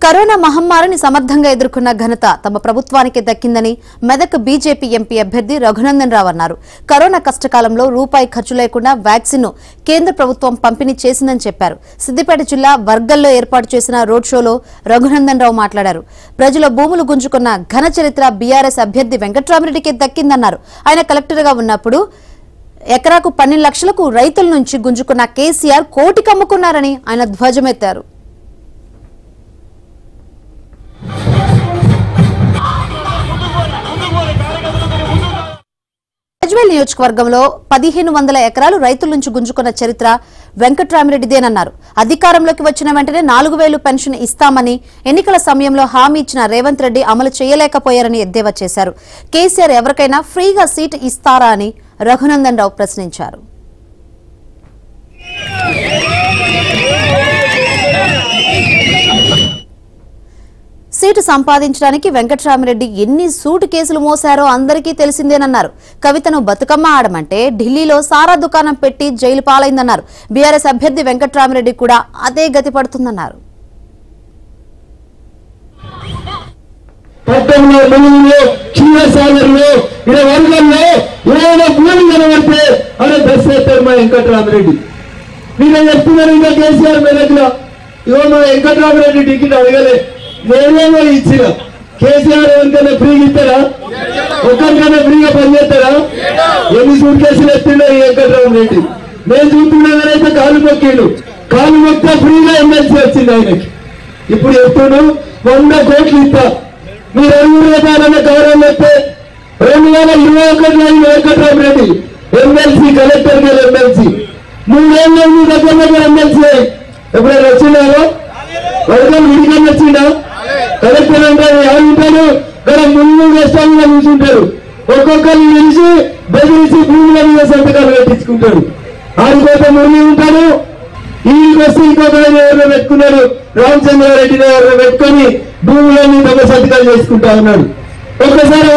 Corona మహమ్మారిని సమర్థంగా ఎదుర్కొన్న ఘనత తమ ప్రభుత్వానికి దక్కిందని మెదక్ బీజేపీ ఎంపీ అభ్యర్థి రఘునందన్ రావు అన్నారు. కరోనా కష్టకాలంలో రూపాయి ఖర్చు లేకుండా వ్యాక్సిన్ ను కేంద్ర ప్రభుత్వం పంపిణీ చేసిందని చెప్పారు. సిద్దిపేట జిల్లా వర్గల్లో ఏర్పాటు చేసిన రోడ్ షోలో రఘునందన్ రావు మాట్లాడారు. ప్రజల భూములు గుంజుకున్న ఘన చరిత్ర బీఆర్ఎస్ అభ్యర్థి వెంకట్రామిరెడ్డికి దక్కిందన్నారు. ఆయన కలెక్టర్ గా ఉన్నప్పుడు ఎకరాకు 12 లక్షలకు రైతుల నుంచి గుంజుకున్న కేసీఆర్ కోటికి అమ్ముకున్నారని ఆయన ధ్వజమెత్తారు. గజ్వేల్ నియోజకవర్గంలో 1500 ఎకరాలు రైతుల నుంచి గుంజుకున్న చరిత్ర వెంకట్రామిరెడ్డిదేనన్నారు. అధికారంలోకి వచ్చిన వెంటనే 4000 పెన్షన్ ఇస్తామని ఎన్నికల సమయంలో హామీ ఇచ్చిన రేవంత్ రెడ్డి అమలు చేయలేకపోయారని ఎద్దేవా చేశారు. కేసీఆర్ ఎవరికైనా ఫ్రీగా సీట్ ఇస్తారా అని రఘునందన్ రావు ప్రశ్నించారు. సీటు సంపాదించడానికి వెంకట్రామిరెడ్డి ఎన్ని సూటు కేసులు మోసారో అందరికీ తెలిసిందేనన్నారు. కవితను బతుకమ్మ ఆడమంటే ఢిల్లీలో సారా దుకాణం పెట్టి జైలు పాలైందన్నారు. బీఆర్ఎస్ అభ్యర్థి వెంకట్రామిరెడ్డి కూడా అదే గతి పడుతుందన్నారు. వెంకట్రామిరెడ్డి టికెట్ అడగలే, నేనేమో ఇచ్చిన. కేసీఆర్ ఎవరికైనా ఫ్రీగా ఇస్తారా? ఒక్కరికైనా ఫ్రీగా పనిచేస్తారా? ఎన్ని సూట్ కేసులు ఎత్తిండో ఈ వెంకట్రామిరెడ్డి. నేను చూస్తున్నానైతే కాలు మొక్కిండు. కాలు మొక్కితే ఫ్రీగా ఎమ్మెల్సీ వచ్చింది ఆయనకి. ఇప్పుడు ఎప్పుడు 100 కోట్లు ఇస్తా, మీరు 2 రకాలైన గౌరవం వస్తే 2021 వెంకట్రామిరెడ్డి ఎమ్మెల్సీ, కలెక్టర్ గారు ఎమ్మెల్సీ, 3 ఏళ్ళు మీ దగ్గర ఎమ్మెల్సీ ఎప్పుడైనా వచ్చినారో? వర్గం విడిగా వచ్చిందా? కలెక్టర్ అంటే ఉంటారు కదా, ముందు కష్టాలుగా నిల్చుంటారు. ఒక్కొక్కరిని నిలిచి బెదిరించి భూముల మీద సంతకాలు పెట్టించుకుంటారు. ఆడిపోతే మురళి ఉంటారు, ఈడికి వస్తే ఇంకొకరిని ఎవరిలో పెట్టుకున్నాడు, రామచంద్రారెడ్డిని ఎవరిలో పెట్టుకొని భూములన్నీ తమ సంతకాలు చేసుకుంటా ఉన్నాడు. ఒక్కసారి